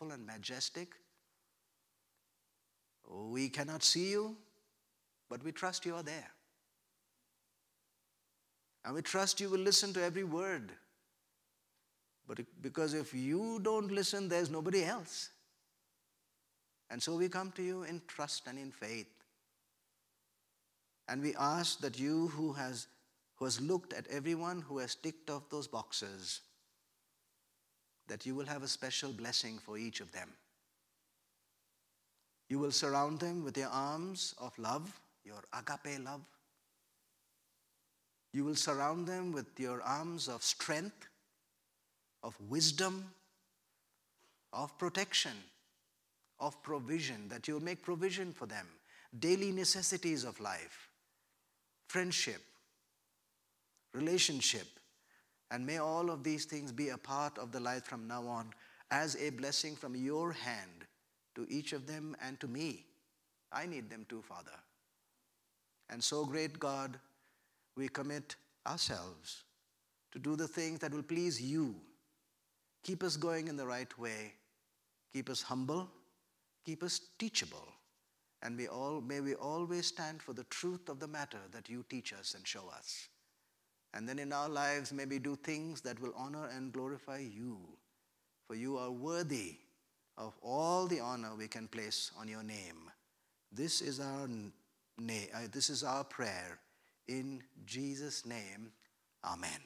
beautiful and majestic. We cannot see you, but we trust you are there. And we trust you will listen to every word. But because if you don't listen, there's nobody else. And so we come to you in trust and in faith. And we ask that you who has looked at everyone who has ticked off those boxes, that you will have a special blessing for each of them. You will surround them with your arms of love, your agape love. You will surround them with your arms of strength, of wisdom, of protection, of provision, that you will make provision for them, daily necessities of life, friendship, relationship, and may all of these things be a part of the life from now on as a blessing from your hand to each of them and to me. I need them too, Father. And so, great God, we commit ourselves to do the things that will please you. Keep us going in the right way. Keep us humble. Keep us teachable. And may we always stand for the truth of the matter that you teach us and show us. And then in our lives, may we do things that will honor and glorify you. For you are worthy of all the honor we can place on your name. This is our prayer. In Jesus' name, amen.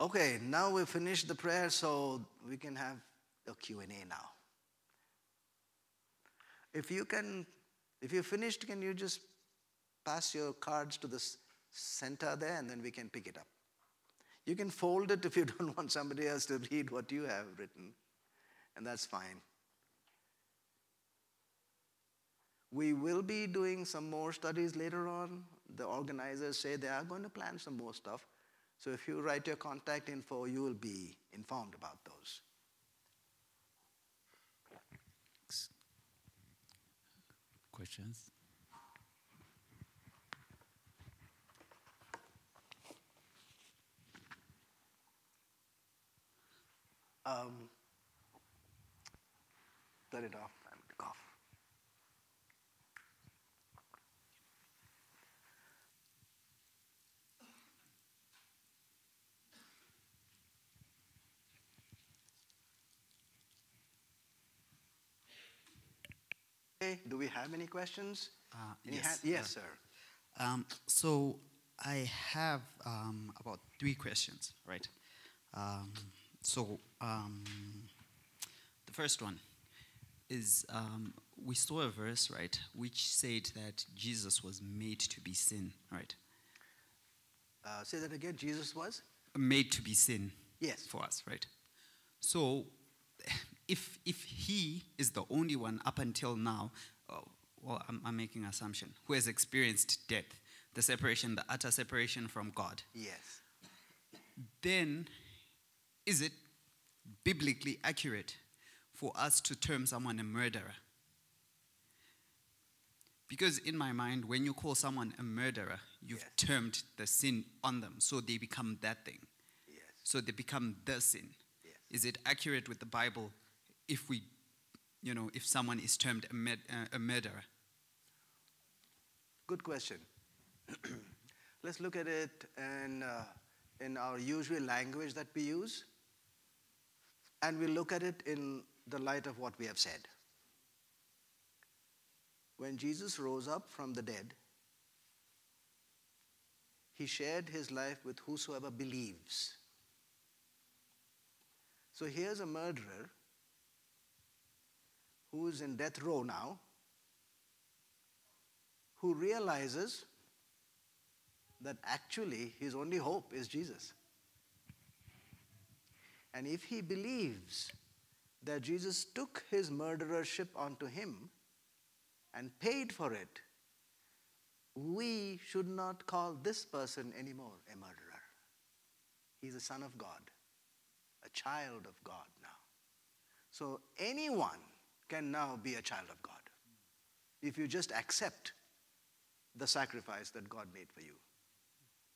Okay, now we've finished the prayer, so we can have a Q&A now. If you're finished, can you just pass your cards to the center there, and then we can pick it up. You can fold it if you don't want somebody else to read what you have written, and that's fine. We will be doing some more studies later on. The organizers say they are going to plan some more stuff. So if you write your contact info, you will be informed about those. Questions? Turn it off and cough. Okay, do we have any questions? Yes. Yes, sir. So I have about 3 questions, right? The first one is we saw a verse, right, which said that Jesus was made to be sin, right? Say that again. Jesus was? Made to be sin. Yes. For us, right? So if he is the only one up until now, well, I'm making an assumption, who has experienced death, the separation, the utter separation from God. Yes. Then is it biblically accurate for us to term someone a murderer? Because in my mind, when you call someone a murderer, you've termed the sin on them, so they become that thing. Yes. So they become the sin. Yes. Is it accurate with the Bible if if someone is termed a murderer? Good question. Let's look at it in our usual language that we use, and we'll look at it in the light of what we have said. When Jesus rose up from the dead, he shared his life with whosoever believes. So here's a murderer who is in death row now, who realizes that actually his only hope is Jesus. And if he believes that Jesus took his murderership onto him and paid for it, we should not call this person anymore a murderer. He's a son of God, a child of God now. So anyone can now be a child of God if you just accept the sacrifice that God made for you.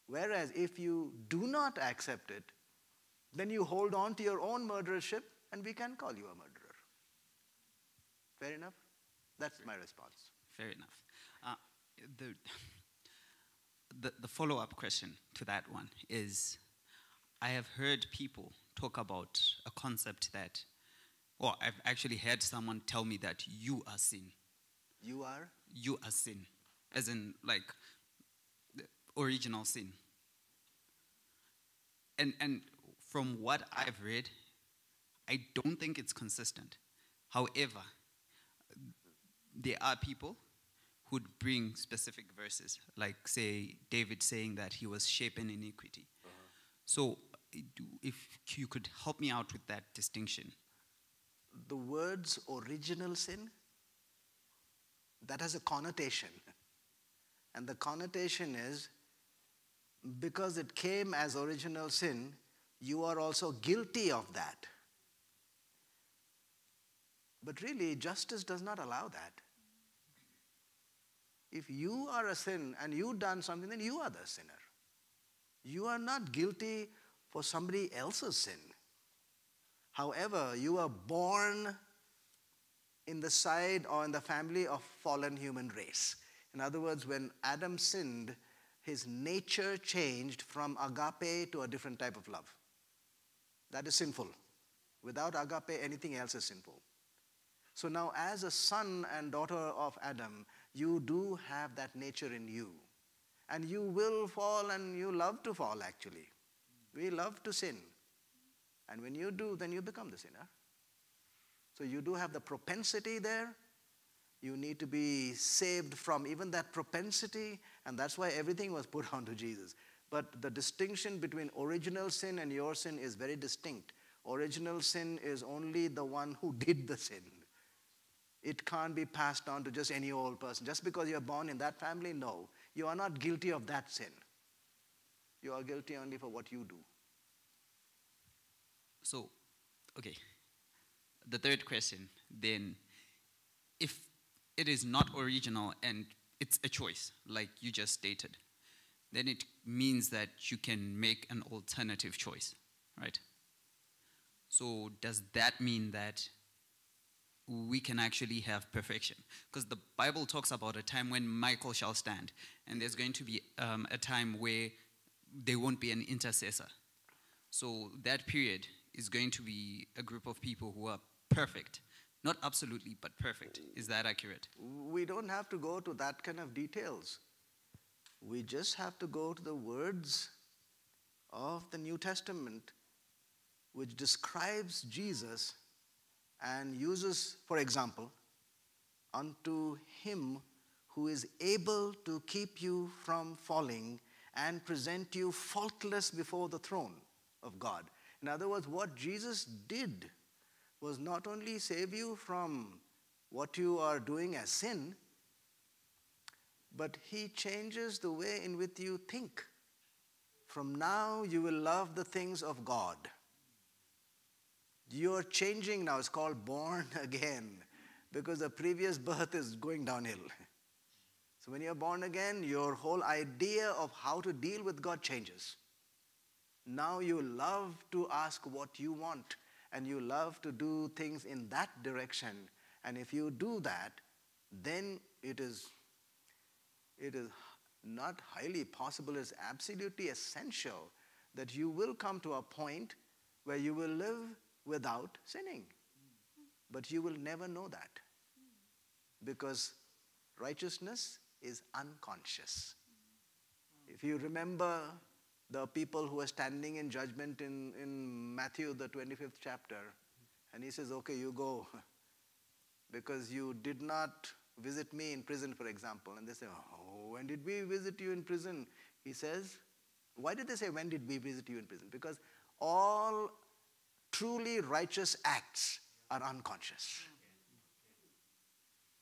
Whereas if you do not accept it, then you hold on to your own murderership, and we can call you a murderer. Fair enough? That's my response. Fair enough. The follow-up question to that one is, I have heard people talk about a concept that, or I've actually heard someone tell me that you are sin. You are? You are sin. As in, like, the original sin. And from what I've read, I don't think it's consistent. However, there are people who'd bring specific verses, like, say, David saying that he was shaped in iniquity. So, if you could help me out with that distinction. The words original sin, that has a connotation. And the connotation is, because it came as original sin, you are also guilty of that. But really, justice does not allow that. If you are a sin and you've done something, then you are the sinner. You are not guilty for somebody else's sin. However, you are born in the side or in the family of fallen human race. In other words, when Adam sinned, his nature changed from agape to a different type of love. That is sinful. Without agape, anything else is sinful. So now, as a son and daughter of Adam, you do have that nature in you. And you will fall, and you love to fall, actually. We love to sin. And when you do, then you become the sinner. So you do have the propensity there. You need to be saved from even that propensity, and that's why everything was put onto Jesus. But the distinction between original sin and your sin is very distinct. Original sin is only the one who did the sin. It can't be passed on to just any old person. Just because you're born in that family, no. You are not guilty of that sin. You are guilty only for what you do. So, okay. The third question, then, if it is not original and it's a choice, like you just stated, then it means that you can make an alternative choice, right? So does that mean that we can actually have perfection? Because the Bible talks about a time when Michael shall stand, and there's going to be a time where there won't be an intercessor. So that period is going to be a group of people who are perfect. Not absolutely, but perfect. Is that accurate? We don't have to go to that kind of details. We just have to go to the words of the New Testament, which describes Jesus and uses, for example, unto him who is able to keep you from falling and present you faultless before the throne of God. In other words, what Jesus did was not only save you from what you are doing as sin, but he changes the way in which you think. From now, you will love the things of God. You're changing now. It's called born again, because the previous birth is going downhill. So when you're born again, your whole idea of how to deal with God changes. Now you love to ask what you want, and you love to do things in that direction. And if you do that, then it is not highly possible, it's absolutely essential that you will come to a point where you will live without sinning. But you will never know that, because righteousness is unconscious. If you remember the people who are standing in judgment in Matthew, the 25th chapter, and he says, okay, you go, because you did not visit me in prison, for example. And they say, oh, when did we visit you in prison? He says, why did they say, when did we visit you in prison? Because all truly righteous acts are unconscious.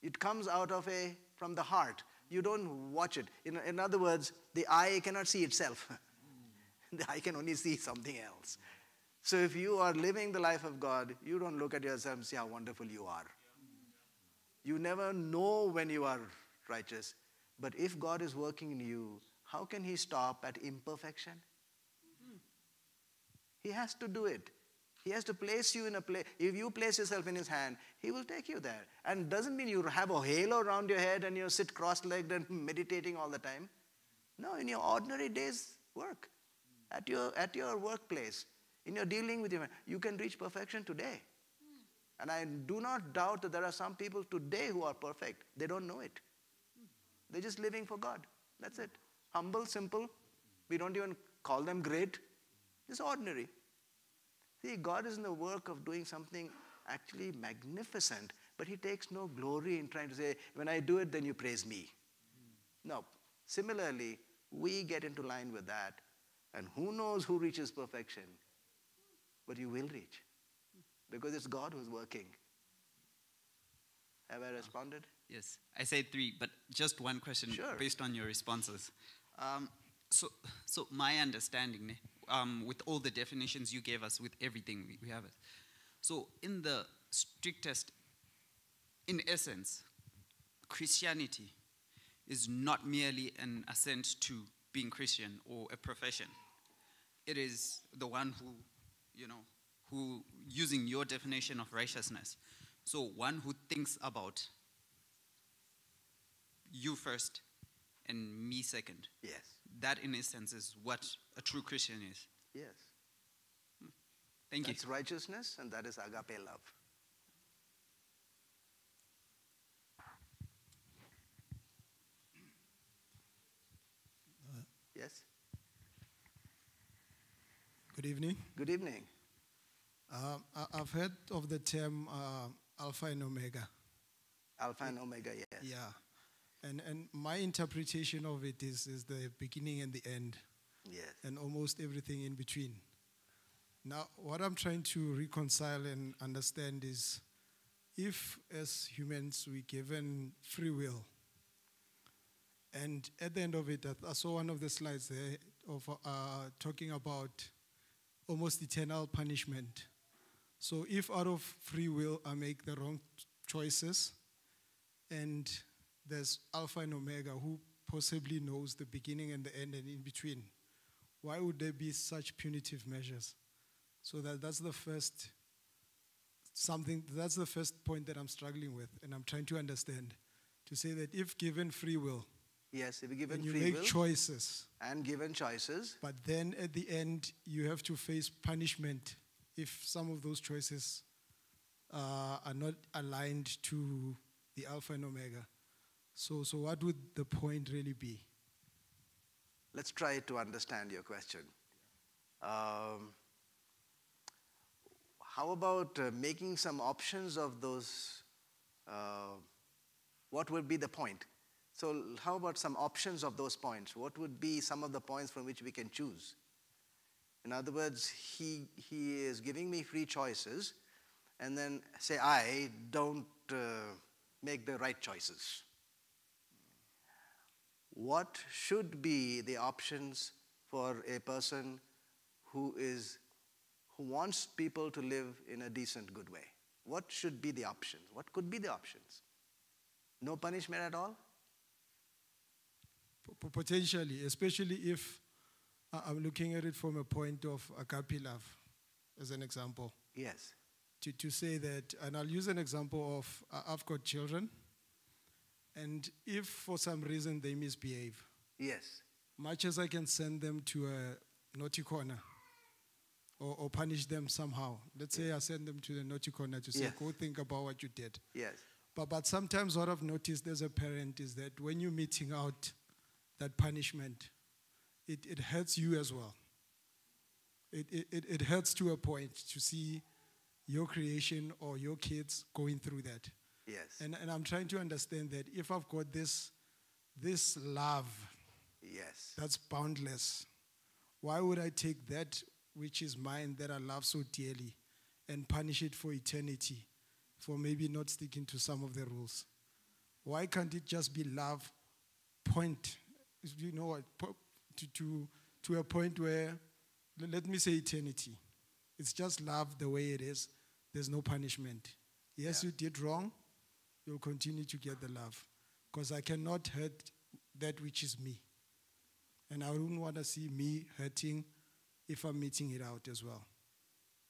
It comes out of from the heart. You don't watch it. In other words, the eye cannot see itself. The eye can only see something else. So if you are living the life of God, you don't look at yourself and see how wonderful you are. You never know when you are righteous. But if God is working in you, how can he stop at imperfection? He has to do it. He has to place you in a place. If you place yourself in his hand, he will take you there. And doesn't mean you have a halo around your head and you sit cross-legged and meditating all the time. No, in your ordinary day's work, at your workplace, in your dealing with your, you can reach perfection today. And I do not doubt that there are some people today who are perfect. They don't know it. They're just living for God. That's it. Humble, simple. We don't even call them great. Just ordinary. See, God is in the work of doing something actually magnificent, but he takes no glory in trying to say, when I do it, then you praise me. No. Similarly, we get into line with that, and who knows who reaches perfection, but you will reach, because it's God who's working. Have I responded? Yes, I said 3, but just one question. Sure. Based on your responses. So my understanding, with all the definitions you gave us, with everything we have it. So in the strictest, in essence, Christianity is not merely an assent to being Christian or a profession. It is the one who using your definition of righteousness. So one who thinks about you first and me second. Yes. That, in essence, is what a true Christian is. Yes. Thank you. That's righteousness, and that is agape love. Yes? Good evening. Good evening. I've heard of the term Alpha and Omega. Alpha and Omega, yes. Yeah. And my interpretation of it is the beginning and the end. Yes. And almost everything in between. Now, what I'm trying to reconcile and understand is, if as humans we're given free will, and at the end of it, I saw one of the slides there of talking about almost eternal punishment. So if out of free will I make the wrong choices, and there's Alpha and Omega who possibly knows the beginning and the end and in between, why would there be such punitive measures? So that's the first point that I'm struggling with, and I'm trying to understand. To say that if given free will, Yes, if you're given and you free make will choices, and given choices, but then at the end you have to face punishment if some of those choices are not aligned to the Alpha and Omega. So what would the point really be? let's try to understand your question. How about making some options of those? What would be the point? So how about some options of those points? What would be some of the points from which we can choose? In other words, he is giving me free choices, and then say I don't make the right choices. What should be the options for a person who wants people to live in a decent, good way? What should be the options? What could be the options? No punishment at all? Potentially, especially if I'm looking at it from a point of agape love, as an example. Yes. To say that, and I'll use an example of, I've got children, and if for some reason they misbehave, Yes. much as I can send them to a naughty corner or punish them somehow, let's say I send them to the naughty corner to say, Yes. go think about what you did. Yes. But sometimes what I've noticed as a parent is that when you're meting out that punishment, it hurts you as well. It hurts to a point to see your creation or your kids going through that. Yes. And I'm trying to understand that if I've got this love Yes. that's boundless, why would I take that which is mine that I love so dearly and punish it for eternity for maybe not sticking to some of the rules? Why can't it just be love point, you know what, to a point where, let me say eternity. It's just love the way it is. There's no punishment. Yes, Yeah. you did wrong. You'll continue to get the love. Because I cannot hurt that which is me. And I wouldn't want to see me hurting if I'm meeting it out as well.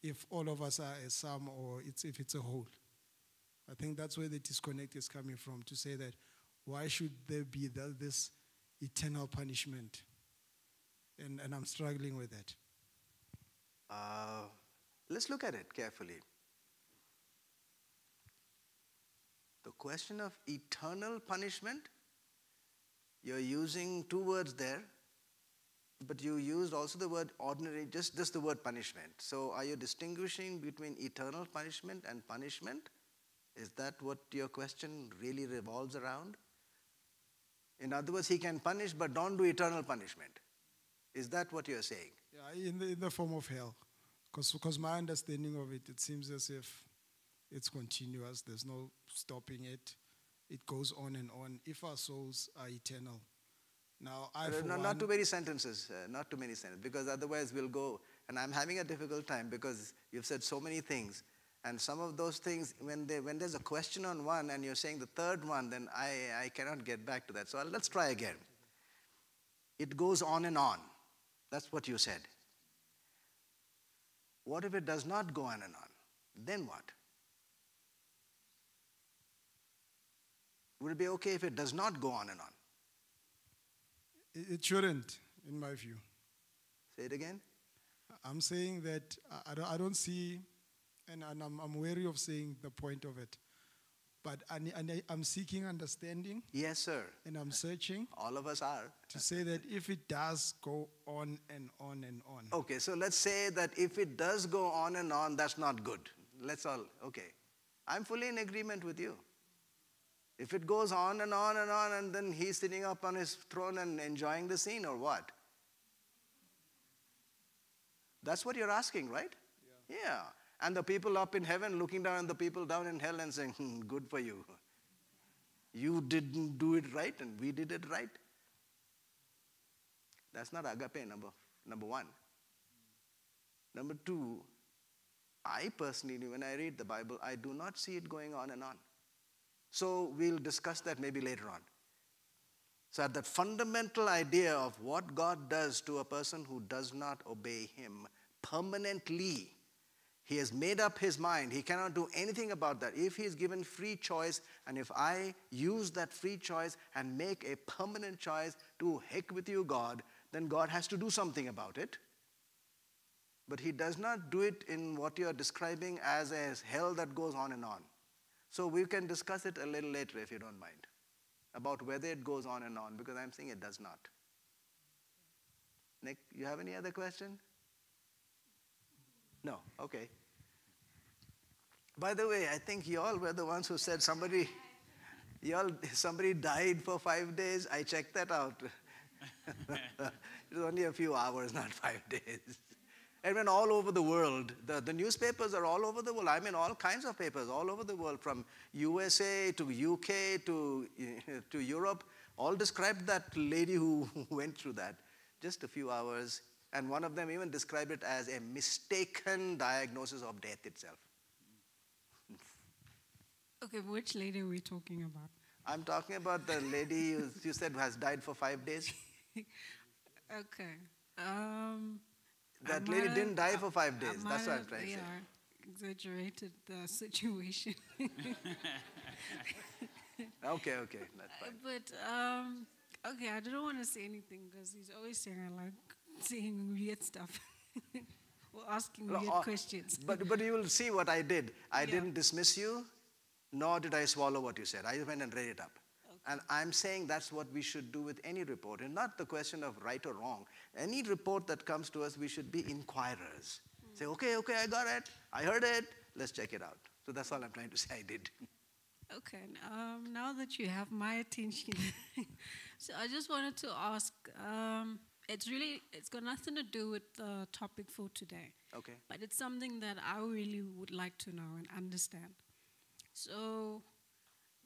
if all of us are a sum or if it's a whole. I think that's where the disconnect is coming from, to say that why should there be this eternal punishment? And I'm struggling with that. Let's look at it carefully. The question of eternal punishment, you're using two words there, but you used also the word ordinary, just the word punishment. So are you distinguishing between eternal punishment and punishment? Is that what your question really revolves around? In other words, he can punish, but don't do eternal punishment. Is that what you're saying? Yeah, in the form of hell. Because my understanding of it, it seems as if it's continuous. There's no stopping it. It goes on and on. If our souls are eternal. Now, not too many sentences, not too many sentences, because otherwise we'll go. And I'm having a difficult time because you've said so many things. And some of those things, when there's a question on one and you're saying the third one, then I cannot get back to that. So let's try again. It goes on and on. That's what you said. What if it does not go on and on? Then what? Would it be okay if it does not go on and on? It shouldn't, in my view. Say it again. I'm saying that I don't see, and I'm wary of saying the point of it, but I'm seeking understanding. Yes, sir. And I'm searching. All of us are. To say that if it does go on and on and on. Okay, so let's say that if it does go on and on, that's not good. Let's all, okay. I'm fully in agreement with you. If it goes on and on and on, and then he's sitting up on his throne and enjoying the scene, or what? That's what you're asking, right? Yeah. And the people up in heaven looking down on the people down in hell and saying, good for you. You didn't do it right and we did it right. That's not agape, number one. Number two, I personally, when I read the Bible, I do not see it going on and on. So we'll discuss that maybe later on. So that fundamental idea of what God does to a person who does not obey him permanently, he has made up his mind. He cannot do anything about that. If he is given free choice, and if I use that free choice and make a permanent choice to heck with you, God, then God has to do something about it. But he does not do it in what you are describing as a hell that goes on and on. So we can discuss it a little later if you don't mind, about whether it goes on and on, because I'm saying it does not. Nick, you have any other question? No, okay. By the way, I think you all were the ones who said somebody died for 5 days. I checked that out. It was only a few hours, not 5 days. It went all over the world. The newspapers are all over the world. I mean, all kinds of papers all over the world, from USA to UK to Europe, all described that lady who went through that. Just a few hours. And one of them even described it as a mistaken diagnosis of death itself. Okay, which lady are we talking about? I'm talking about the lady you said has died for 5 days. Okay. That lady didn't die for 5 days. That's what I'm trying to say. Exaggerated the situation. Okay, that's fine. But, okay, I don't want to say anything because he's always saying I like saying weird stuff or asking weird questions. But you will see what I did. I didn't dismiss you, nor did I swallow what you said. I went and read it up. Okay. And I'm saying that's what we should do with any report, and not the question of right or wrong. Any report that comes to us, we should be inquirers. Say, okay, I got it. I heard it. Let's check it out. So that's all I'm trying to say I did. Okay, now that you have my attention, so I just wanted to ask, it's got nothing to do with the topic for today. Okay. But it's something that I really would like to know and understand. So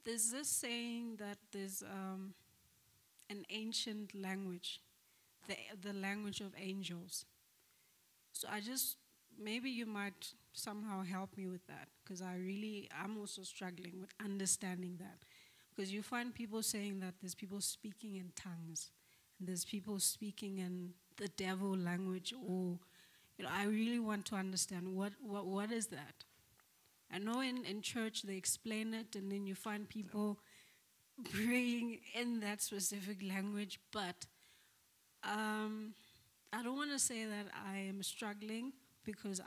there's this saying that there's an ancient language, the language of angels. So maybe you might somehow help me with that, because I'm also struggling with understanding that. Because you find people saying that there's people speaking in tongues, and there's people speaking in the devil language, or, I really want to understand what is that. I know in church they explain it, and then you find people praying in that specific language, but I don't want to say that I am struggling, because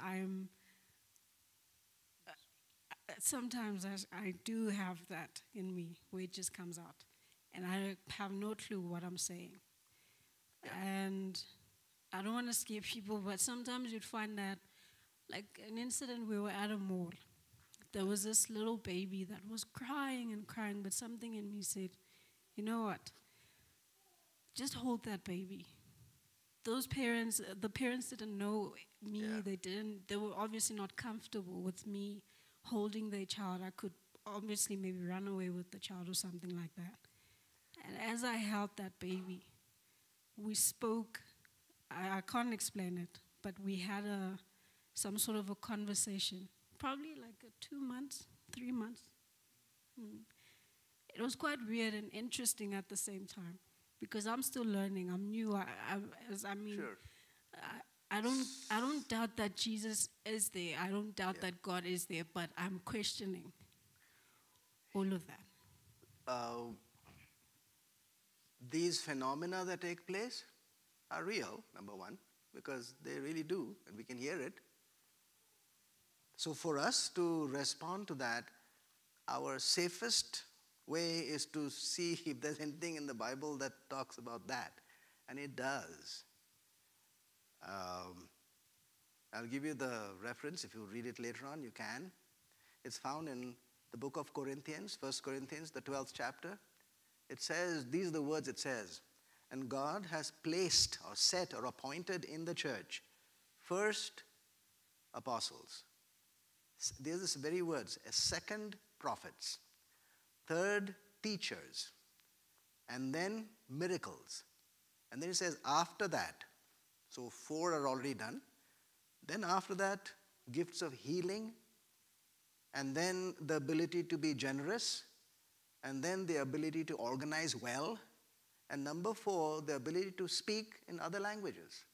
sometimes I do have that in me where it just comes out, and I have no clue what I'm saying. And I don't want to scare people, but sometimes you'd find that, like an incident, we were at a mall. There was this little baby that was crying and crying, but something in me said, you know what? Just hold that baby. Those parents, the parents didn't know me. Yeah. They were obviously not comfortable with me holding their child. I could obviously maybe run away with the child or something like that. And as I held that baby, we spoke. I can't explain it, but we had some sort of a conversation, probably like 2 months, 3 months. It was quite weird and interesting at the same time, because I'm still learning. I'm new. Sure. I don't doubt that Jesus is there. I don't doubt that God is there, but I'm questioning all of that. These phenomena that take place are real, number one, because they really do, and we can hear it. So for us to respond to that, our safest way is to see if there's anything in the Bible that talks about that. And it does. I'll give you the reference. If you read it later on, you can. It's found in the book of Corinthians, 1 Corinthians, the 12th chapter. It says, these are the words it says, and God has placed or set or appointed in the church first apostles. There's this very words, second prophets, third teachers, and then miracles. And then it says after that, so 4 are already done. Then after that, gifts of healing, and then the ability to be generous, and then the ability to organize well, and number 4, the ability to speak in other languages.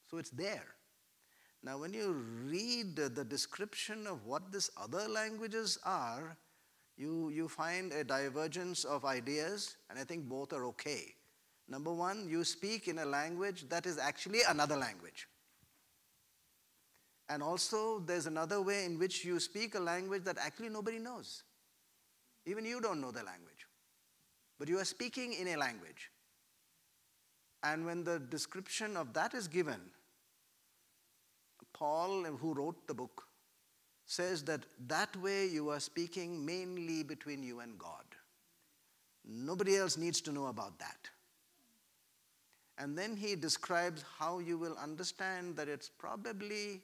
So it's there. Now when you read the description of what these other languages are, you find a divergence of ideas, and I think both are okay. Number 1, you speak in a language that is actually another language. And also there's another way in which you speak a language that actually nobody knows. Even you don't know the language. But you are speaking in a language. And when the description of that is given, Paul, who wrote the book, says that that way you are speaking mainly between you and God. Nobody else needs to know about that. And then he describes how you will understand that it's probably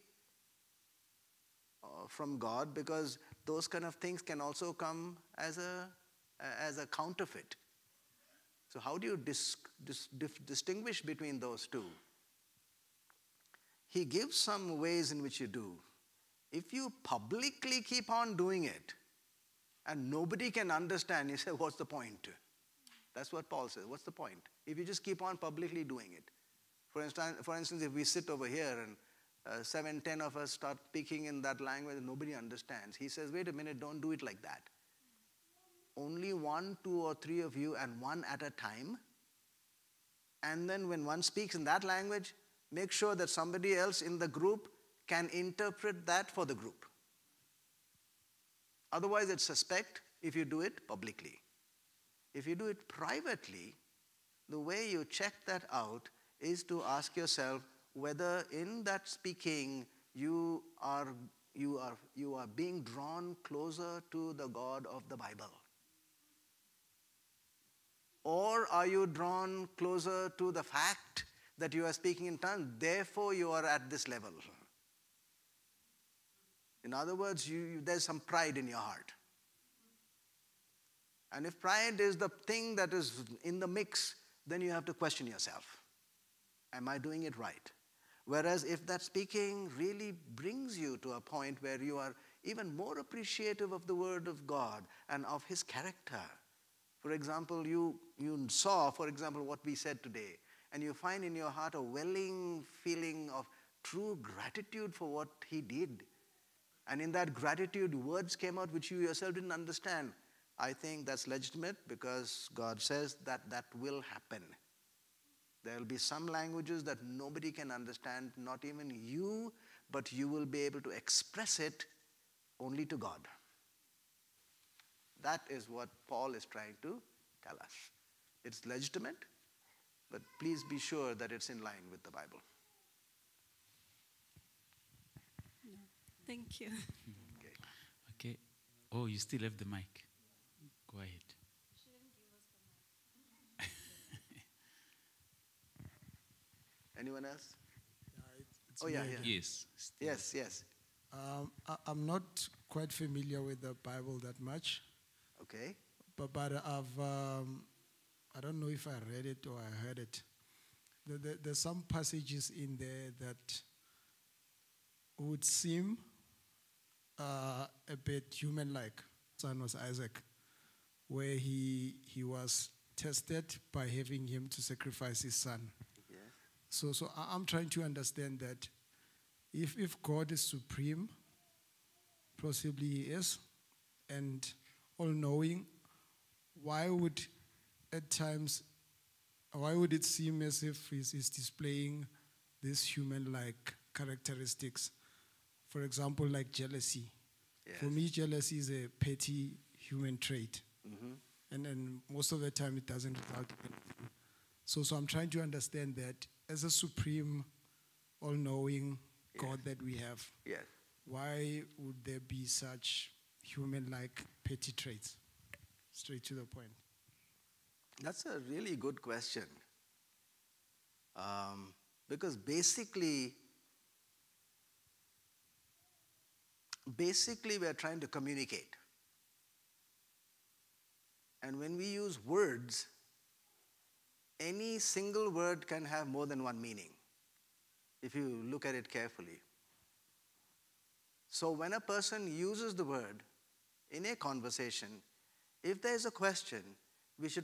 from God, because those kind of things can also come as a counterfeit. So how do you distinguish between those two? He gives some ways in which you do. If you publicly keep on doing it and nobody can understand, you say, what's the point? That's what Paul says. What's the point? If you just keep on publicly doing it. For instance, if we sit over here and 7, 10 of us start speaking in that language and nobody understands, he says, wait a minute, don't do it like that. Only 1, 2, or 3 of you, and one at a time. And then when one speaks in that language, make sure that somebody else in the group can interpret that for the group. Otherwise, it's suspect if you do it publicly. If you do it privately, the way you check that out is to ask yourself whether in that speaking you are being drawn closer to the God of the Bible. Or are you drawn closer to the fact that you are speaking in tongues, therefore you are at this level? In other words, there's some pride in your heart. And if pride is the thing that is in the mix, then you have to question yourself. Am I doing it right? Whereas if that speaking really brings you to a point where you are even more appreciative of the Word of God and of His character. For example, you saw, for example, what we said today, and you find in your heart a welling feeling of true gratitude for what he did. And in that gratitude, words came out which you yourself didn't understand. I think that's legitimate because God says that that will happen. There will be some languages that nobody can understand, not even you, but you will be able to express it only to God. That is what Paul is trying to tell us. It's legitimate, but please be sure that it's in line with the Bible. Thank you. Okay. Okay. Oh, you still have the mic. Go ahead. Anyone else? It's Oh, yeah, me yeah. again. Yes. Still. Yes, yes. I'm not quite familiar with the Bible that much, Okay. but I've, I don't know if I read it or I heard it. There's some passages in there that would seem a bit human-like. Son was Isaac, where he was tested by having him to sacrifice his son. Yes. So I'm trying to understand that if God is supreme, possibly he is, and all-knowing, why would it seem as if he's displaying these human-like characteristics? For example, like jealousy. Yes. For me, jealousy is a petty human trait. Mm-hmm. And most of the time it doesn't result in anything. So I'm trying to understand that as a supreme, all-knowing God that we have, Yes. why would there be such human-like petty traits? Straight to the point. That's a really good question. Because basically we are trying to communicate. And when we use words, any single word can have more than one meaning, if you look at it carefully. So when a person uses the word in a conversation, if there's a question,